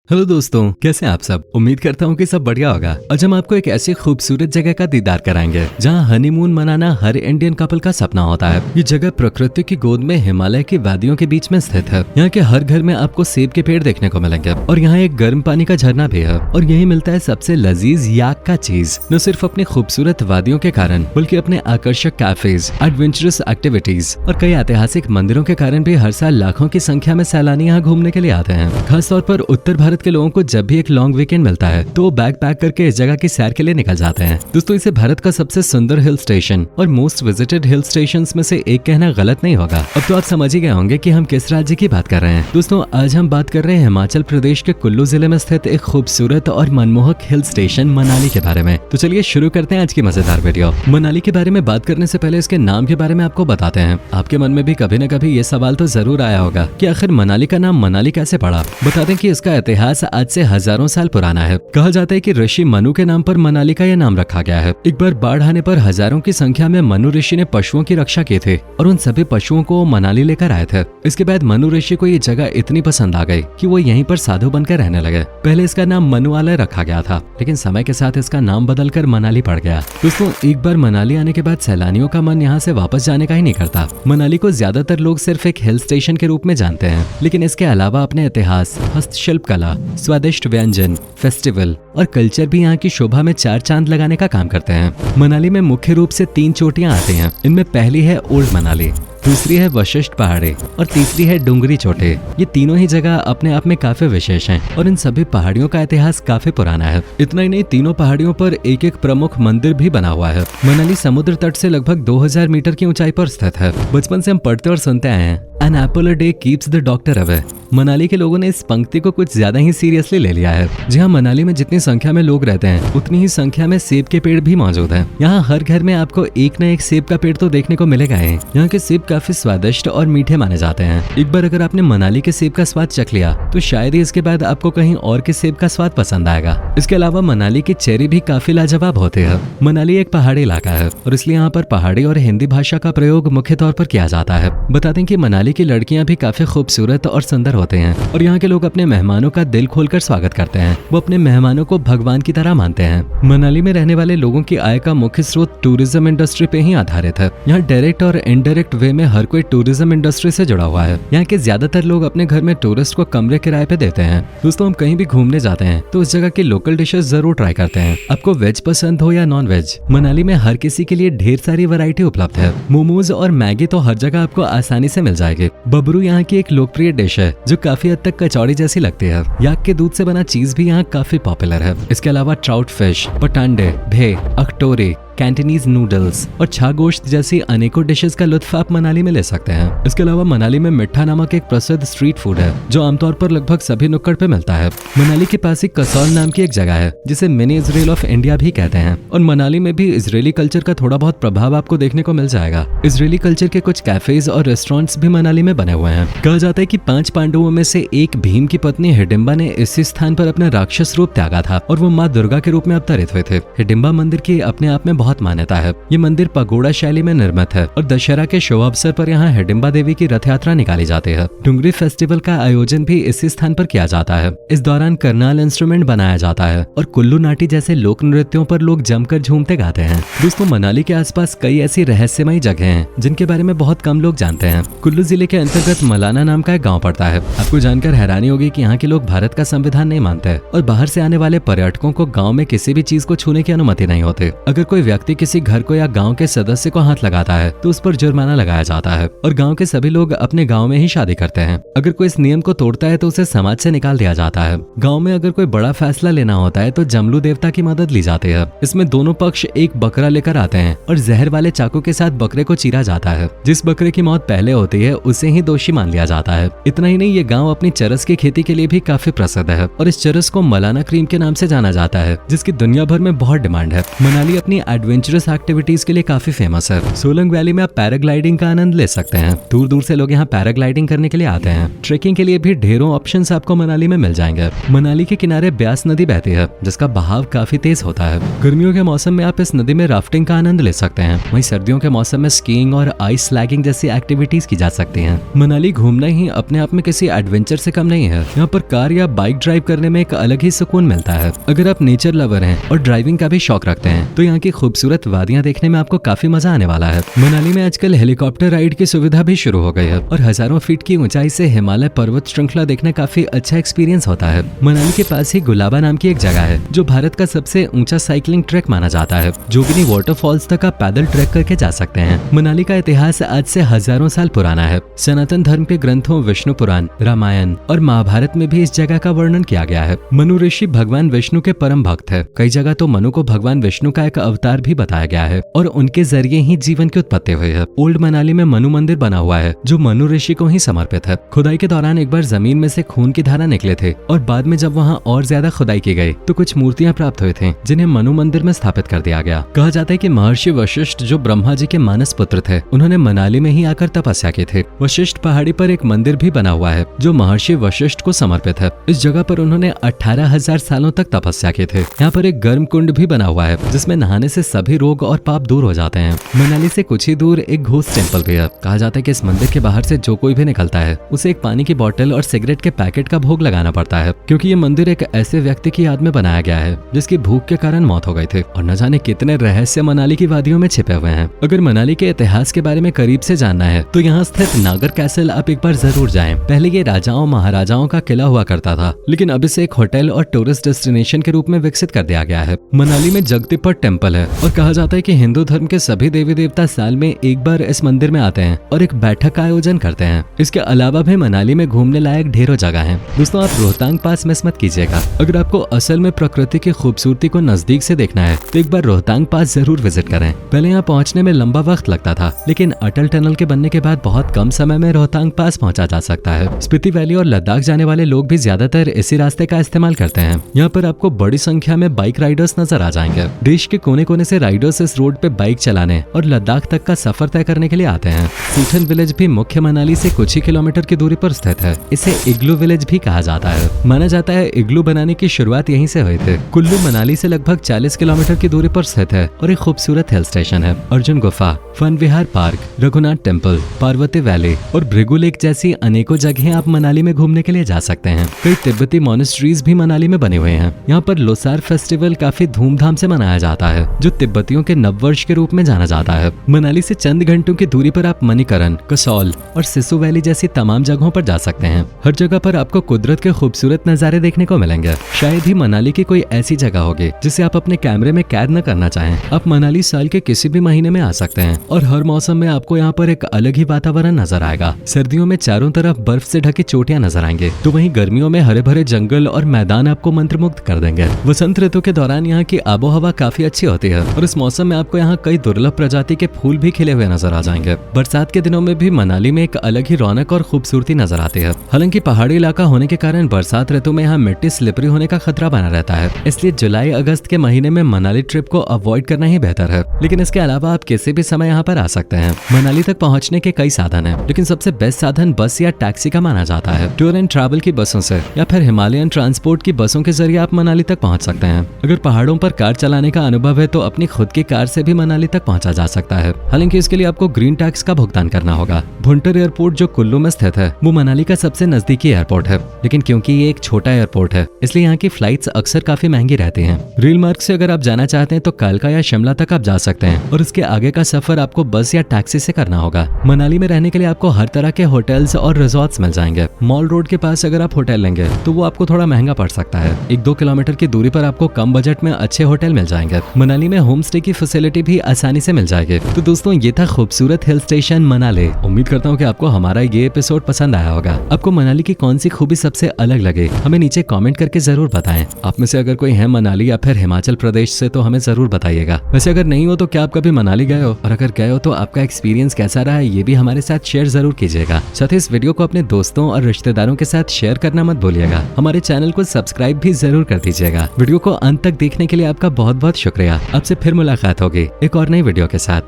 Hello दोस्तों, कैसे हैं आप सब। उम्मीद करता हूँ कि सब बढ़िया होगा। आज हम आपको एक ऐसी खूबसूरत जगह का दीदार कराएंगे जहाँ हनीमून मनाना हर इंडियन कपल का सपना होता है। ये जगह प्रकृति की गोद में हिमालय की वादियों के बीच में स्थित है। यहाँ के हर घर में आपको सेब के पेड़ देखने को मिलेंगे और यहाँ एक गर्म पानी का झरना भी है और यही मिलता है सबसे लजीज याक का चीज। न सिर्फ अपनी खूबसूरत वादियों के कारण बल्कि अपने आकर्षक कैफेज, एडवेंचरस एक्टिविटीज और कई ऐतिहासिक मंदिरों के कारण भी हर साल लाखों की संख्या में सैलानी यहाँ घूमने के लिए आते हैं। खासतौर पर उत्तर भारत के लोगों को जब भी एक लॉन्ग वीकेंड मिलता है तो वो बैग पैक करके इस जगह की सैर के लिए निकल जाते हैं। दोस्तों, इसे भारत का सबसे सुंदर हिल स्टेशन और मोस्ट विजिटेड हिल स्टेशंस में से एक कहना गलत नहीं होगा। अब तो आप समझ ही गए होंगे कि हम किस राज्य की बात कर रहे हैं। दोस्तों, आज हम बात कर रहे हैं हिमाचल प्रदेश के कुल्लू जिले में स्थित एक खूबसूरत और मनमोहक हिल स्टेशन मनाली के बारे में। तो चलिए शुरू करते हैं आज की मजेदार वीडियो। मनाली के बारे में बात करने से पहले इसके नाम के बारे में आपको बताते हैं। आपके मन में भी कभी न कभी ये सवाल तो जरूर आया होगा कि आखिर मनाली का नाम मनाली कैसे पड़ा। बता दें कि इसका इतिहास आज से हजारों साल पुराना है। कहा जाता है कि ऋषि मनु के नाम पर मनाली का यह नाम रखा गया है। एक बार बाढ़ आने पर हजारों की संख्या में मनु ऋषि ने पशुओं की रक्षा की थी और उन सभी पशुओं को मनाली लेकर आए थे। इसके बाद मनु ऋषि को ये जगह इतनी पसंद आ गई कि वो यहीं पर साधु बनकर रहने लगे। पहले इसका नाम मनुआलय रखा गया था, लेकिन समय के साथ इसका नाम बदलकर मनाली पड़ गया। दोस्तों, एक बार मनाली आने के बाद सैलानियों का मन यहाँ से वापस जाने का ही नहीं करता। मनाली को ज्यादातर लोग सिर्फ एक हिल स्टेशन के रूप में जानते हैं, लेकिन इसके अलावा अपने इतिहास, हस्तशिल्प कला, स्वादिष्ट व्यंजन, फेस्टिवल और कल्चर भी यहाँ की शोभा में चार चांद लगाने का काम करते हैं। मनाली में मुख्य रूप से 3 चोटियां आती हैं। इनमें पहली है ओल्ड मनाली, दूसरी है वशिष्ठ पहाड़ी और तीसरी है डुंगरी चोटी। ये तीनों ही जगह अपने आप में काफी विशेष हैं और इन सभी पहाड़ियों का इतिहास काफी पुराना है। इतना ही नहीं, तीनों पहाड़ियों पर एक एक प्रमुख मंदिर भी बना हुआ है। मनाली समुद्र तट से लगभग 2000 मीटर की ऊंचाई पर स्थित है। बचपन से हम पढ़ते और सुनते आए हैं, an apple a day keeps the doctor away. Manali के लोगों ने इस पंक्ति को कुछ ज्यादा ही सीरियसली ले लिया है। जी हाँ, मनाली में जितनी संख्या में लोग रहते हैं उतनी ही संख्या में सेब के पेड़ भी मौजूद हैं। यहाँ हर घर में आपको एक न एक सेब का पेड़ तो देखने को मिलेगा ही। यहाँ के सेब काफी स्वादिष्ट और मीठे माने जाते हैं। एक बार अगर आपने मनाली के सेब का स्वाद चख लिया तो शायद ही इसके बाद आपको कहीं और के सेब का स्वाद पसंद आएगा। इसके अलावा मनाली की चेरी भी काफी लाजवाब होती है। मनाली एक पहाड़ी इलाका है और इसलिए यहाँ पर पहाड़ी और हिंदी भाषा का प्रयोग मुख्य तौर पर किया जाता है। बता दें कि मनाली की लड़कियां भी काफी खूबसूरत और सुंदर होते हैं और यहाँ के लोग अपने मेहमानों का दिल खोलकर स्वागत करते हैं। वो अपने मेहमानों को भगवान की तरह मानते हैं। मनाली में रहने वाले लोगों की आय का मुख्य स्रोत टूरिज्म इंडस्ट्री पे ही आधारित है। यहाँ डायरेक्ट और इनडायरेक्ट वे में हर कोई टूरिज्म इंडस्ट्री से जुड़ा हुआ है। यहाँ के ज्यादातर लोग अपने घर में टूरिस्ट को कमरे किराए पे देते हैं। दोस्तों, हम कहीं भी घूमने जाते हैं तो उस जगह की लोकल डिशेस जरूर ट्राई करते हैं। आपको वेज पसंद हो या नॉन वेज, मनाली में हर किसी के लिए ढेर सारी वैरायटी उपलब्ध है। मोमोज और मैगी तो हर जगह आपको आसानी से मिल जाएगी। बबरू यहाँ की एक लोकप्रिय डिश है जो काफी हद तक कचौड़ी जैसी लगती है। याक के दूध से बना चीज भी यहाँ काफी पॉपुलर है। इसके अलावा ट्राउट फिश, पटांडे, भे, अखटोरी, कैंटीनीज नूडल्स और छागोश्त जैसी अनेकों डिशेस का लुत्फ आप मनाली में ले सकते हैं। इसके अलावा मनाली में मिठा नामक एक प्रसिद्ध स्ट्रीट फूड है जो आमतौर पर लगभग सभी नुक्कड़ पे मिलता है। मनाली के पास ही कसौल नाम की एक जगह है जिसे मिनी इजराइल ऑफ इंडिया भी कहते हैं और मनाली में भी इजरायली कल्चर का थोड़ा बहुत प्रभाव आपको देखने को मिल जाएगा। इजरायली कल्चर के कुछ कैफेज और रेस्टोरेंट्स भी मनाली में बने हुए हैं। कहा जाता है कि 5 पांडवों में से एक भीम की पत्नी हिडिंबा ने इसी स्थान पर अपना राक्षस रूप त्यागा था और वो माँ दुर्गा के रूप में अवतरित हुए थे। हिडिंबा मंदिर की अपने आप में बहुत मान्यता है। ये मंदिर पगोड़ा शैली में निर्मित है और दशहरा के शुभ अवसर पर यहाँ हिडिंबा देवी की रथ यात्रा निकाली जाती है। डुंगरी फेस्टिवल का आयोजन भी इसी स्थान पर किया जाता है। इस दौरान करनाल इंस्ट्रूमेंट बनाया जाता है और कुल्लू नाटी जैसे लोक नृत्यों पर लोग जमकर झूमते गाते हैं। दोस्तों, मनाली के आसपास कई ऐसी रहस्यमयी जगह हैं जिनके बारे में बहुत कम लोग जानते हैं। कुल्लू जिले के अंतर्गत मलाना नाम का एक गाँव पड़ता है। आपको जानकर हैरानी होगी कि यहाँ के लोग भारत का संविधान नहीं मानते और बाहर से आने वाले पर्यटकों को गाँव में किसी भी चीज को छूने की अनुमति नहीं होती। अगर कोई व्यक्ति किसी घर को या गांव के सदस्य को हाथ लगाता है तो उस पर जुर्माना लगाया जाता है और गांव के सभी लोग अपने गांव में ही शादी करते हैं। अगर कोई इस नियम को तोड़ता है तो उसे समाज से निकाल दिया जाता है। गांव में अगर कोई बड़ा फैसला लेना होता है तो जमलू देवता की मदद ली जाती है। इसमें दोनों पक्ष एक बकरा लेकर आते हैं और जहर वाले चाकू के साथ बकरे को चीरा जाता है। जिस बकरे की मौत पहले होती है उसे ही दोषी मान लिया जाता है। इतना ही नहीं, ये गाँव अपनी चरस की खेती के लिए भी काफी प्रसिद्ध है और इस चरस को मलाना क्रीम के नाम से जाना जाता है जिसकी दुनिया भर में बहुत डिमांड है। मनाली अपनी एडवेंचरस एक्टिविटीज के लिए काफी फेमस है। सोलंग वैली में आप पैराग्लाइडिंग का आनंद ले सकते हैं। दूर दूर से लोग यहाँ पैराग्लाइडिंग करने के लिए आते हैं। ट्रेकिंग के लिए भी ढेरों ऑप्शंस आपको मनाली में मिल जाएंगे। मनाली के किनारे ब्यास नदी बहती है, जिसका बहाव काफी तेज होता है। गर्मियों के मौसम में आप इस नदी में राफ्टिंग का आनंद ले सकते हैं। वहीं सर्दियों के मौसम में स्कीइंग और आइस स्लैगिंग जैसी एक्टिविटीज की जा सकती हैं। मनाली घूमना ही अपने आप में किसी एडवेंचर से कम नहीं है। यहाँ पर कार या बाइक ड्राइव करने में एक अलग ही सुकून मिलता है। अगर आप नेचर लवर हैं और ड्राइविंग का भी शौक रखते हैं तो यहाँ की खूबसूरत वादियां देखने में आपको काफी मजा आने वाला है। मनाली में आजकल हेलीकॉप्टर राइड की सुविधा भी शुरू हो गई है और हजारों फीट की ऊंचाई से हिमालय पर्वत श्रृंखला देखना काफी अच्छा एक्सपीरियंस होता है। मनाली के पास ही गुलाबा नाम की एक जगह है जो भारत का सबसे ऊंचा साइकिलिंग ट्रैक माना जाता है। जोगिनी वाटरफॉल्स तक आप पैदल ट्रैक करके जा सकते हैं। मनाली का इतिहास आज से हजारों साल पुराना है। सनातन धर्म के ग्रंथों विष्णु पुराण, रामायण और महाभारत में भी इस जगह का वर्णन किया गया है। मनु ऋषि भगवान विष्णु के परम भक्त है। कई जगह तो मनु को भगवान विष्णु का एक अवतार भी बताया गया है और उनके जरिए ही जीवन की उत्पत्ति हुई है। ओल्ड मनाली में मनु मंदिर बना हुआ है जो मनु ऋषि को ही समर्पित है। खुदाई के दौरान एक बार जमीन में से खून की धारा निकले थे और बाद में जब वहाँ और ज्यादा खुदाई की गई तो कुछ मूर्तियां प्राप्त हुई थी जिन्हें मनु मंदिर में स्थापित कर दिया गया। कहा जाता है कि महर्षि वशिष्ठ जो ब्रह्मा जी के मानस पुत्र थे, उन्होंने मनाली में ही आकर तपस्या की थी। वशिष्ठ पहाड़ी पर एक मंदिर भी बना हुआ है जो महर्षि वशिष्ठ को समर्पित है। इस जगह पर उन्होंने 18,000 सालों तक तपस्या की थी। यहाँ पर एक गर्म कुंड भी बना हुआ है जिसमें नहाने से सभी रोग और पाप दूर हो जाते हैं। मनाली से कुछ ही दूर एक घोस्ट टेम्पल भी है। कहा जाता है कि इस मंदिर के बाहर से जो कोई भी निकलता है उसे एक पानी की बोतल और सिगरेट के पैकेट का भोग लगाना पड़ता है, क्योंकि ये मंदिर एक ऐसे व्यक्ति की याद में बनाया गया है जिसकी भूख के कारण मौत हो गई थी। और न जाने कितने रहस्य मनाली की वादियों में छिपे हुए हैं। अगर मनाली के इतिहास के बारे में करीब से जानना है तो यहाँ स्थित नागर कैसल आप एक बार जरूर जाएं। पहले ये राजाओं महाराजाओं का किला हुआ करता था, लेकिन अब इसे एक होटल और टूरिस्ट डेस्टिनेशन के रूप में विकसित कर दिया गया है। मनाली में जगदीपट टेम्पल है और कहा जाता है कि हिंदू धर्म के सभी देवी देवता साल में एक बार इस मंदिर में आते हैं और एक बैठक का आयोजन करते हैं। इसके अलावा भी मनाली में घूमने लायक ढेरों जगह हैं। दोस्तों, आप रोहतांग पास मिस मत कीजिएगा। अगर आपको असल में प्रकृति की खूबसूरती को नजदीक से देखना है तो एक बार रोहतांग पास जरूर विजिट करें। पहले यहाँ पहुँचने में लंबा वक्त लगता था, लेकिन अटल टनल के बनने के बाद बहुत कम समय में रोहतांग पास पहुंचा जा सकता है। स्पीति वैली और लद्दाख जाने वाले लोग भी ज्यादातर इसी रास्ते का इस्तेमाल करते हैं। यहाँ पर आपको बड़ी संख्या में बाइक राइडर्स नजर आ जाएंगे। देश के कोने कोने से राइडर्स इस रोड पे बाइक चलाने और लद्दाख तक का सफर तय करने के लिए आते हैं। सूठन विलेज भी मुख्य मनाली से कुछ ही किलोमीटर की दूरी पर स्थित है। इसे इग्लू विलेज भी कहा जाता है। माना जाता है इग्लू बनाने की शुरुआत यहीं से हुई थी। कुल्लू मनाली से लगभग 40 किलोमीटर की दूरी पर स्थित है और एक खूबसूरत हिल स्टेशन है। Arjun Gufa, Fun Vihar Park, Raghunath Temple, Parvati Valley और भृगु लेक जैसी अनेकों जगहें आप मनाली में घूमने के लिए जा सकते हैं। कई तिब्बती मॉनेस्ट्रीज भी मनाली में बने हुए हैं। यहाँ पर लोसार फेस्टिवल काफी धूमधाम से मनाया जाता है, जो तिब्बतियों के नववर्ष के रूप में जाना जाता है। मनाली से चंद घंटों की दूरी पर आप मणिकरण, कसौल और सिसु वैली जैसी तमाम जगहों पर जा सकते हैं। हर जगह पर आपको कुदरत के खूबसूरत नजारे देखने को मिलेंगे। शायद ही मनाली की कोई ऐसी जगह होगी जिसे आप अपने कैमरे में कैद न करना चाहें। आप मनाली साल के किसी भी महीने में आ सकते हैं और हर मौसम में आपको यहाँ पर एक अलग ही वातावरण नजर आएगा। सर्दियों में चारों तरफ बर्फ से ढकी चोटियां नजर आएंगे, तो वहीं गर्मियों में हरे भरे जंगल और मैदान आपको मंत्रमुग्ध कर देंगे। वसंत ऋतु के दौरान यहाँ की आबो हवा काफी अच्छी होती है और इस मौसम में आपको यहाँ कई दुर्लभ प्रजाति के फूल भी खिले हुए नजर आ जाएंगे। बरसात के दिनों में भी मनाली में एक अलग ही रौनक और खूबसूरती नजर आती है। हालांकि पहाड़ी इलाका होने के कारण बरसात ऋतु में यहाँ मिट्टी स्लिपरी होने का खतरा बना रहता है, इसलिए जुलाई अगस्त के महीने में मनाली ट्रिप को अवॉइड करना ही बेहतर है। लेकिन इसके अलावा आप किसी भी समय यहाँ पर आ सकते हैं। मनाली तक पहुँचने के कई साधन है, लेकिन सबसे बेस्ट साधन बस या टैक्सी का माना जाता है। टूर एंड ट्रैवल की बसों से या फिर हिमालयन ट्रांसपोर्ट की बसों के जरिए आप मनाली तक पहुँच सकते हैं। अगर पहाड़ों पर कार चलाने का अनुभव है तो अपनी खुद की कार से भी मनाली तक पहुँचा जा सकता है। हालांकि इसके लिए आपको ग्रीन टैक्स का भुगतान करना होगा। भुंटर एयरपोर्ट जो कुल्लू में स्थित है वो मनाली का सबसे नजदीकी एयरपोर्ट है, लेकिन क्योंकि ये एक छोटा एयरपोर्ट है इसलिए यहाँ की फ्लाइट्स अक्सर काफी महंगी रहती हैं। रेल मार्ग से अगर आप जाना चाहते हैं तो कालका या शिमला तक आप जा सकते हैं और उसके आगे का सफर आपको बस या टैक्सी से करना होगा। मनाली में रहने के लिए आपको हर तरह के होटल्स और रिजॉर्ट्स मिल जाएंगे। मॉल रोड के पास अगर आप होटल लेंगे तो वो आपको थोड़ा महंगा पड़ सकता है। 1-2 किलोमीटर की दूरी पर आपको कम बजट में अच्छे होटल मिल जाएंगे। मनाली में होम स्टे की फैसिलिटी भी आसानी से मिल जाएगी। तो दोस्तों, ये था खूबसूरत हिल स्टेशन मनाली। उम्मीद करता हूँ कि आपको हमारा ये एपिसोड पसंद आया होगा। आपको मनाली की कौन सी खूबी सबसे अलग लगे हमें नीचे कमेंट करके जरूर बताएं। आप में से अगर कोई है मनाली या फिर हिमाचल प्रदेश से तो हमें जरूर बताइएगा। वैसे अगर नहीं हो तो क्या आप कभी मनाली गए हो, और अगर गए हो तो आपका एक्सपीरियंस कैसा रहा है ये भी हमारे साथ शेयर जरूर कीजिएगा। साथ ही इस वीडियो को अपने दोस्तों और रिश्तेदारों के साथ शेयर करना मत भूलिएगा। हमारे चैनल को सब्सक्राइब भी जरूर कर दीजिएगा। वीडियो को अंत तक देखने के लिए आपका बहुत बहुत शुक्रिया। आपसे आपसे फिर मुलाकात होगी एक और नई वीडियो के साथ।